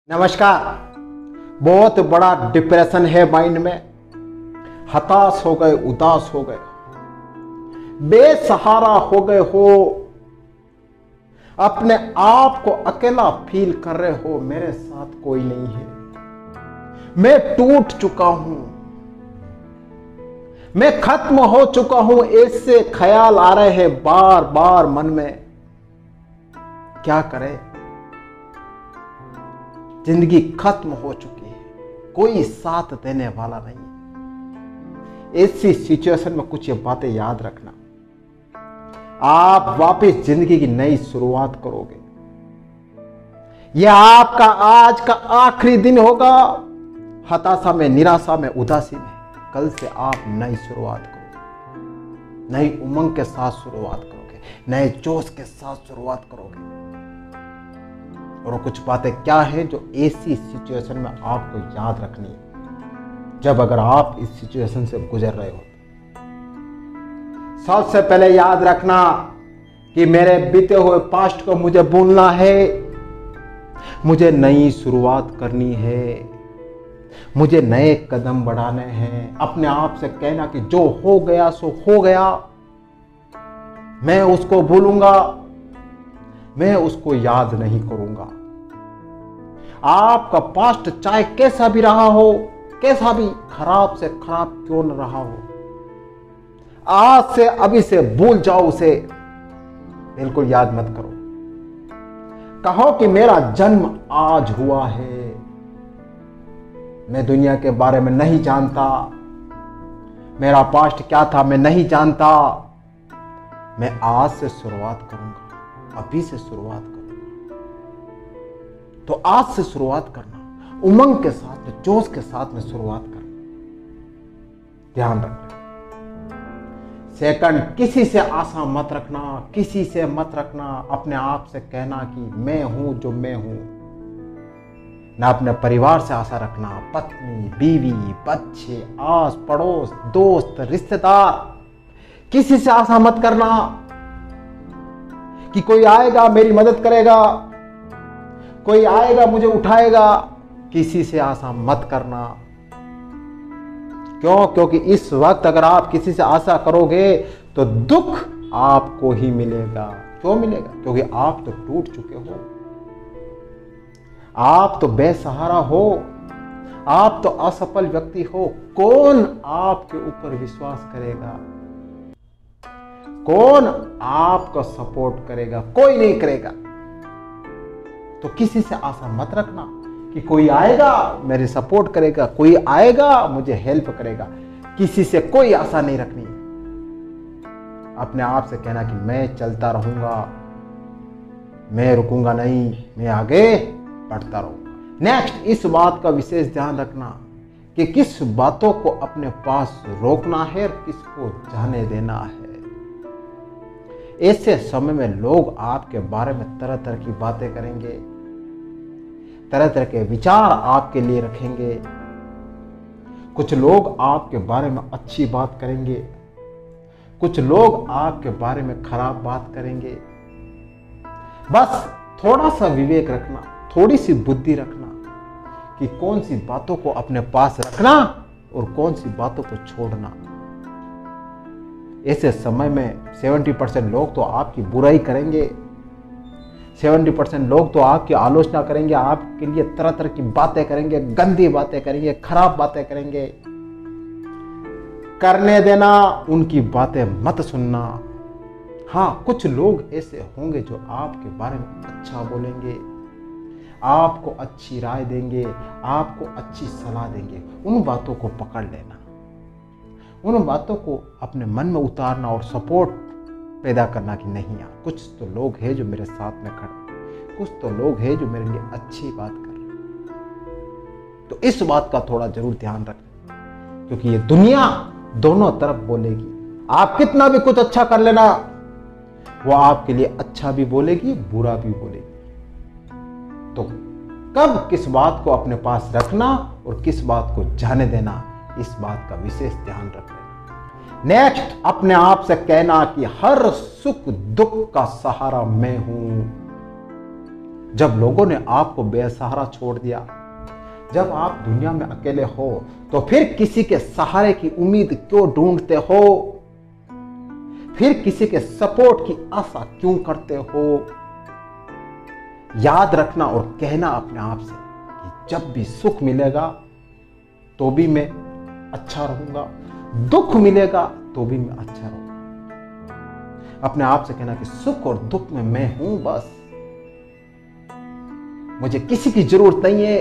नमस्कार। बहुत बड़ा डिप्रेशन है माइंड में, हताश हो गए, उदास हो गए, बेसहारा हो गए हो, अपने आप को अकेला फील कर रहे हो, मेरे साथ कोई नहीं है, मैं टूट चुका हूं, मैं खत्म हो चुका हूं, ऐसे ख्याल आ रहे हैं बार बार मन में। क्या करें, जिंदगी खत्म हो चुकी है, कोई साथ देने वाला नहीं। ऐसी सिचुएशन में कुछ ये बातें याद रखना, आप वापस जिंदगी की नई शुरुआत करोगे। यह आपका आज का आखिरी दिन होगा, हताशा में, निराशा में, उदासी में। कल से आप नई शुरुआत करोगे, नई उमंग के साथ शुरुआत करोगे, नए जोश के साथ शुरुआत करोगे। और कुछ बातें क्या है जो ऐसी सिचुएशन में आपको याद रखनी है, जब अगर आप इस सिचुएशन से गुजर रहे हो। सबसे पहले याद रखना कि मेरे बीते हुए पास्ट को मुझे भूलना है, मुझे नई शुरुआत करनी है, मुझे नए कदम बढ़ाने हैं। अपने आप से कहना कि जो हो गया सो हो गया, मैं उसको भूलूंगा, मैं उसको याद नहीं करूंगा। आपका पास्ट चाहे कैसा भी रहा हो, कैसा भी खराब से खराब क्यों न रहा हो, आज से अभी से भूल जाओ उसे, बिल्कुल याद मत करो। कहो कि मेरा जन्म आज हुआ है, मैं दुनिया के बारे में नहीं जानता, मेरा पास्ट क्या था मैं नहीं जानता, मैं आज से शुरुआत करूंगा, अभी से शुरुआत करूंगा। तो आज से शुरुआत करना, उमंग के साथ में, जोश के साथ में शुरुआत करना, ध्यान रखना। सेकंड, किसी से आशा मत रखना, किसी से मत रखना। अपने आप से कहना कि मैं हूं जो मैं हूं। ना अपने परिवार से आशा रखना, पत्नी, बीवी, बच्चे, आस पड़ोस, दोस्त, रिश्तेदार, किसी से आशा मत करना कि कोई आएगा मेरी मदद करेगा, कोई आएगा मुझे उठाएगा। किसी से आशा मत करना। क्यों? क्योंकि इस वक्त अगर आप किसी से आशा करोगे तो दुख आपको ही मिलेगा। क्यों मिलेगा? क्योंकि आप तो टूट चुके हो, आप तो बेसहारा हो, आप तो असफल व्यक्ति हो। कौन आपके ऊपर विश्वास करेगा? कौन आपका सपोर्ट करेगा? कोई नहीं करेगा। तो किसी से आशा मत रखना कि कोई आएगा मेरे सपोर्ट करेगा, कोई आएगा मुझे हेल्प करेगा। किसी से कोई आशा नहीं रखनी। अपने आप से कहना कि मैं चलता रहूंगा, मैं रुकूंगा नहीं, मैं आगे बढ़ता रहूंगा। नेक्स्ट, इस बात का विशेष ध्यान रखना कि किस बातों को अपने पास रोकना है और किसको जाने देना है। ऐसे समय में लोग आपके बारे में तरह तरह की बातें करेंगे, तरह तरह के विचार आपके लिए रखेंगे। कुछ लोग आपके बारे में अच्छी बात करेंगे, कुछ लोग आपके बारे में खराब बात करेंगे। बस थोड़ा सा विवेक रखना, थोड़ी सी बुद्धि रखना कि कौन सी बातों को अपने पास रखना और कौन सी बातों को छोड़ना। ऐसे समय में 70% लोग तो आपकी बुराई करेंगे, 70% लोग तो आपकी आलोचना करेंगे, आपके लिए तरह तरह की बातें करेंगे, गंदी बातें करेंगे, खराब बातें करेंगे। करने देना, उनकी बातें मत सुनना। हाँ, कुछ लोग ऐसे होंगे जो आपके बारे में अच्छा बोलेंगे, आपको अच्छी राय देंगे, आपको अच्छी सलाह देंगे। उन बातों को पकड़ लेना, उन बातों को अपने मन में उतारना और सपोर्ट पैदा करना कि नहीं यार, कुछ तो लोग हैं जो मेरे साथ में खड़े, कुछ तो लोग हैं जो मेरे लिए अच्छी बात कर रहे। तो इस बात का थोड़ा जरूर ध्यान रखना, क्योंकि ये दुनिया दोनों तरफ बोलेगी। आप कितना भी कुछ अच्छा कर लेना, वो आपके लिए अच्छा भी बोलेगी, बुरा भी बोलेगी। तो कब किस बात को अपने पास रखना और किस बात को जाने देना, इस बात का विशेष ध्यान रखना। नेक्स्ट, अपने आप से कहना कि हर सुख दुख का सहारा मैं हूं, जब लोगों ने आपको बेसहारा छोड़ दिया, जब आप दुनिया में अकेले हो, तो फिर किसी के सहारे की उम्मीद क्यों ढूंढते हो? फिर किसी के सपोर्ट की आशा क्यों करते हो? याद रखना और कहना अपने आप से कि जब भी सुख मिलेगा तो भी मैं अच्छा रहूंगा, दुख मिलेगा तो भी मैं अच्छा रहूंगा। अपने आप से कहना कि सुख और दुख में मैं हूं, बस मुझे किसी की जरूरत नहीं है,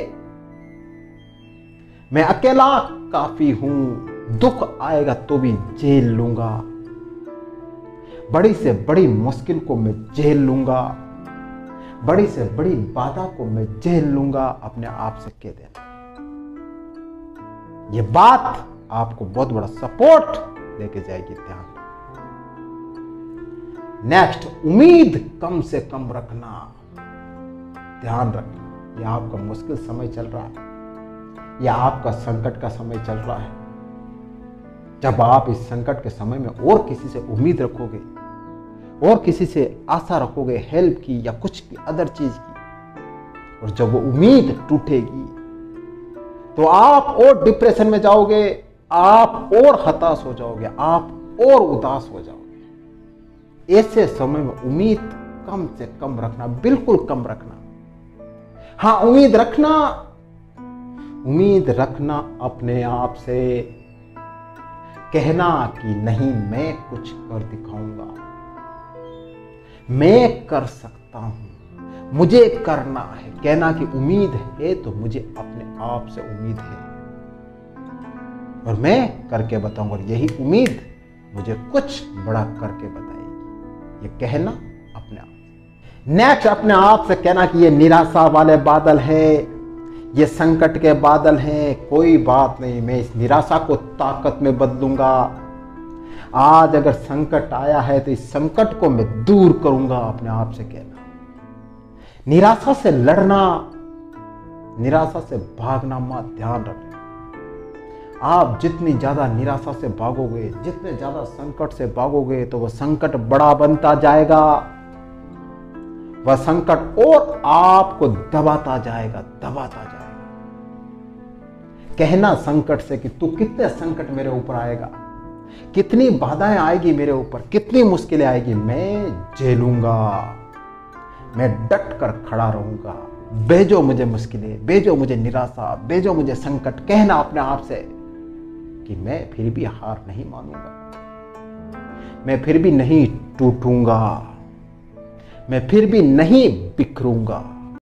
मैं अकेला काफी हूं, दुख आएगा तो भी झेल लूंगा, बड़ी से बड़ी मुश्किल को मैं झेल लूंगा, बड़ी से बड़ी बाधा को मैं झेल लूंगा। अपने आप से कह देना, ये बात आपको बहुत बड़ा सपोर्ट लेके जाएगी। ध्यान नेक्स्ट, उम्मीद कम से कम रखना। ध्यान रखना, यह आपका मुश्किल समय चल रहा है, यह आपका संकट का समय चल रहा है। जब आप इस संकट के समय में और किसी से उम्मीद रखोगे और किसी से आशा रखोगे हेल्प की या कुछ की अदर चीज की, और जब वो उम्मीद टूटेगी तो आप और डिप्रेशन में जाओगे, आप और हताश हो जाओगे, आप और उदास हो जाओगे। ऐसे समय में उम्मीद कम से कम रखना, बिल्कुल कम रखना। हाँ, उम्मीद रखना अपने आप से, कहना कि नहीं मैं कुछ कर दिखाऊंगा, मैं कर सकता हूं, मुझे करना है। कहना कि उम्मीद है तो मुझे अपने आप से उम्मीद है और मैं करके बताऊंगा, और यही उम्मीद मुझे कुछ बड़ा करके बताएगी। ये कहना अपने आप। नेक्स्ट, अपने आप से कहना कि ये निराशा वाले बादल है, ये संकट के बादल हैं, कोई बात नहीं, मैं इस निराशा को ताकत में बदलूंगा। आज अगर संकट आया है तो इस संकट को मैं दूर करूंगा। अपने आप से कहना, निराशा से लड़ना, निराशा से भागना मत। ध्यान रखना, आप जितनी ज्यादा निराशा से भागोगे, जितने ज्यादा संकट से भागोगे, तो वह संकट बड़ा बनता जाएगा, वह संकट और आपको दबाता जाएगा, दबाता जाएगा। कहना संकट से कि तू कितने संकट मेरे ऊपर आएगा, कितनी बाधाएं आएगी मेरे ऊपर, कितनी मुश्किलें आएगी, मैं झेलूंगा, मैं डट कर खड़ा रहूंगा। भेजो मुझे मुश्किलें, भेजो मुझे निराशा, भेजो मुझे संकट। कहना अपने आप से कि मैं फिर भी हार नहीं मानूंगा, मैं फिर भी नहीं टूटूंगा, मैं फिर भी नहीं बिखरूंगा।